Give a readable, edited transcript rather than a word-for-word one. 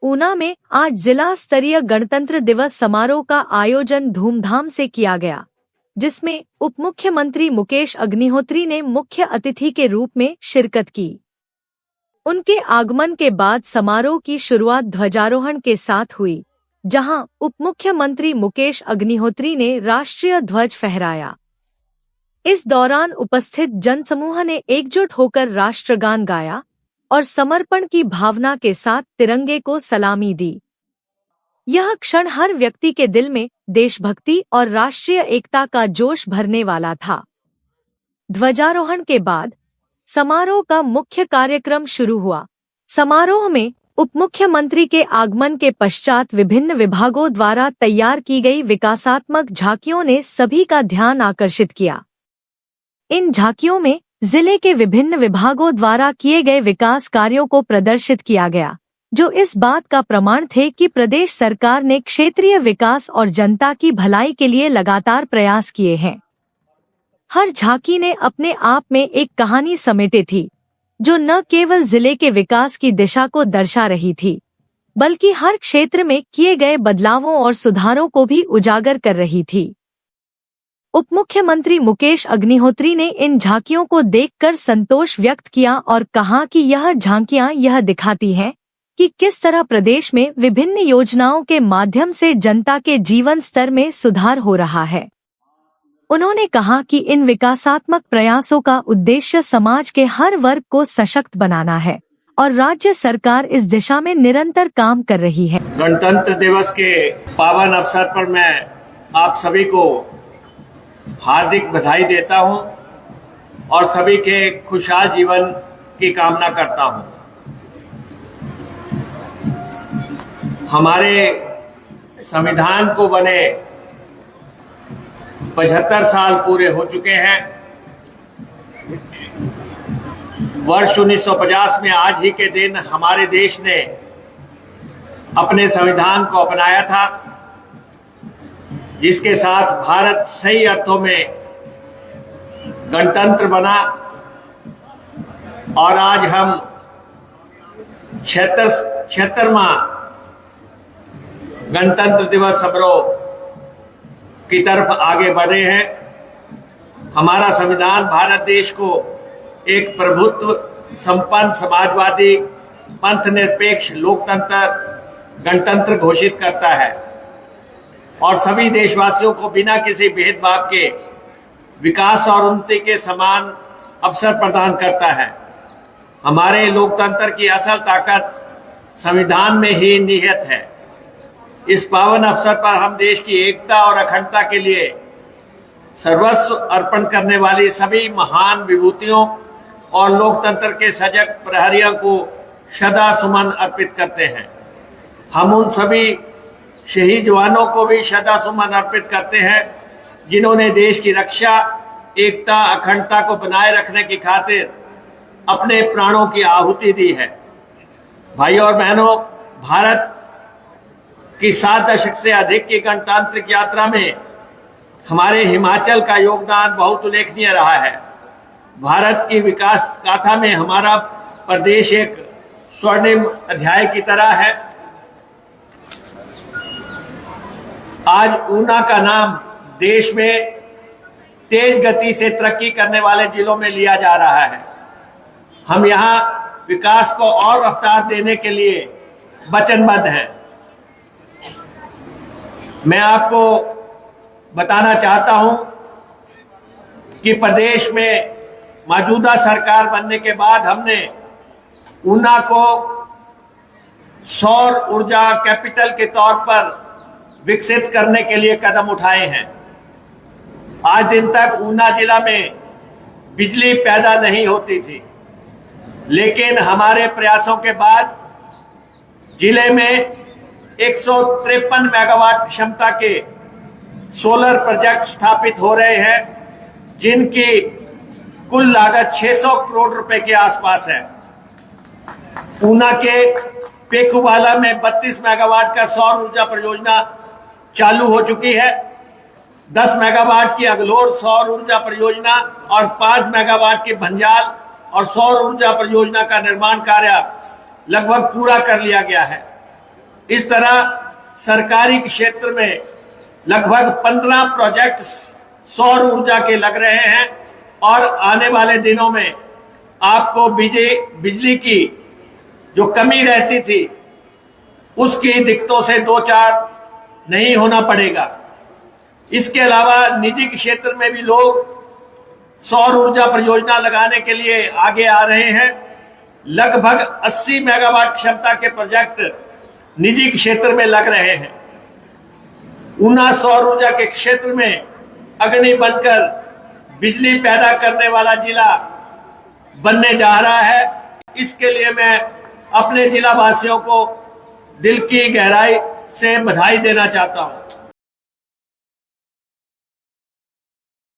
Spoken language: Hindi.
ऊना में आज जिला स्तरीय गणतंत्र दिवस समारोह का आयोजन धूमधाम से किया गया, जिसमें उप मुख्यमंत्री मुकेश अग्निहोत्री ने मुख्य अतिथि के रूप में शिरकत की। उनके आगमन के बाद समारोह की शुरुआत ध्वजारोहण के साथ हुई, जहां उप मुख्यमंत्री मुकेश अग्निहोत्री ने राष्ट्रीय ध्वज फहराया। इस दौरान उपस्थित जनसमूह ने एकजुट होकर राष्ट्रगान गाया और समर्पण की भावना के साथ तिरंगे को सलामी दी। यह क्षण हर व्यक्ति के दिल में देशभक्ति और राष्ट्रीय एकता का जोश भरने वाला था। ध्वजारोहण के बाद समारोह का मुख्य कार्यक्रम शुरू हुआ। समारोह में उप मुख्यमंत्री के आगमन के पश्चात विभिन्न विभागों द्वारा तैयार की गई विकासात्मक झांकियों ने सभी का ध्यान आकर्षित किया। इन झांकियों में जिले के विभिन्न विभागों द्वारा किए गए विकास कार्यों को प्रदर्शित किया गया, जो इस बात का प्रमाण थे कि प्रदेश सरकार ने क्षेत्रीय विकास और जनता की भलाई के लिए लगातार प्रयास किए हैं। हर झांकी ने अपने आप में एक कहानी समेटे थी, जो न केवल जिले के विकास की दिशा को दर्शा रही थी, बल्कि हर क्षेत्र में किए गए बदलावों और सुधारों को भी उजागर कर रही थी। उप मुख्यमंत्री मुकेश अग्निहोत्री ने इन झांकियों को देखकर संतोष व्यक्त किया और कहा कि यह झांकियां यह दिखाती हैं कि किस तरह प्रदेश में विभिन्न योजनाओं के माध्यम से जनता के जीवन स्तर में सुधार हो रहा है। उन्होंने कहा कि इन विकासात्मक प्रयासों का उद्देश्य समाज के हर वर्ग को सशक्त बनाना है और राज्य सरकार इस दिशा में निरंतर काम कर रही है। गणतंत्र दिवस के पावन अवसर पर मैं आप सभी को हार्दिक बधाई देता हूं और सभी के खुशहाल जीवन की कामना करता हूं। हमारे संविधान को बने 75 साल पूरे हो चुके हैं। वर्ष 1950 में आज ही के दिन हमारे देश ने अपने संविधान को अपनाया था, जिसके साथ भारत सही अर्थों में गणतंत्र बना और आज हम 76वां गणतंत्र दिवस समारोह की तरफ आगे बढ़े हैं। हमारा संविधान भारत देश को एक प्रभुत्व संपन्न समाजवादी पंथ निरपेक्ष लोकतंत्र गणतंत्र घोषित करता है और सभी देशवासियों को बिना किसी भेदभाव के विकास और उन्नति के समान अवसर प्रदान करता है। हमारे लोकतंत्र की असल ताकत संविधान में ही निहित है। इस पावन अवसर पर हम देश की एकता और अखंडता के लिए सर्वस्व अर्पण करने वाली सभी महान विभूतियों और लोकतंत्र के सजग प्रहरियों को श्रद्धा सुमन अर्पित करते हैं। हम उन सभी शहीद जवानों को भी श्रद्धा सुमन अर्पित करते हैं, जिन्होंने देश की रक्षा, एकता, अखंडता को बनाए रखने की खातिर अपने प्राणों की आहुति दी है। भाइयों और बहनों, भारत की 7 दशक से अधिक की गणतांत्रिक यात्रा में हमारे हिमाचल का योगदान बहुत उल्लेखनीय रहा है। भारत की विकास गाथा में हमारा प्रदेश एक स्वर्णिम अध्याय की तरह है। आज ऊना का नाम देश में तेज गति से तरक्की करने वाले जिलों में लिया जा रहा है। हम यहाँ विकास को और रफ्तार देने के लिए वचनबद्ध हैं। मैं आपको बताना चाहता हूं कि प्रदेश में मौजूदा सरकार बनने के बाद हमने ऊना को सौर ऊर्जा कैपिटल के तौर पर विकसित करने के लिए कदम उठाए हैं। आज दिन तक ऊना जिला में बिजली पैदा नहीं होती थी, लेकिन हमारे प्रयासों के बाद जिले में 153 मेगावाट क्षमता के सोलर प्रोजेक्ट स्थापित हो रहे हैं, जिनकी कुल लागत 600 करोड़ रुपए के आसपास है। ऊना के पेखुवाला में 32 मेगावाट का सौर ऊर्जा परियोजना चालू हो चुकी है। 10 मेगावाट की अगलोर सौर ऊर्जा परियोजना और 5 मेगावाट की भंजाल और सौर ऊर्जा परियोजना का निर्माण कार्य लगभग पूरा कर लिया गया है। इस तरह सरकारी क्षेत्र में लगभग 15 प्रोजेक्ट सौर ऊर्जा के लग रहे हैं और आने वाले दिनों में आपको बिजली की जो कमी रहती थी उसकी दिक्कतों से दो चार नहीं होना पड़ेगा। इसके अलावा निजी क्षेत्र में भी लोग सौर ऊर्जा परियोजना लगाने के लिए आगे आ रहे हैं। लगभग 80 मेगावाट क्षमता के प्रोजेक्ट निजी क्षेत्र में लग रहे हैं। ऊना सौर ऊर्जा के क्षेत्र में अग्रणी बनकर बिजली पैदा करने वाला जिला बनने जा रहा है। इसके लिए मैं अपने जिला वासियों को दिल की गहराई से बधाई देना चाहता हूं।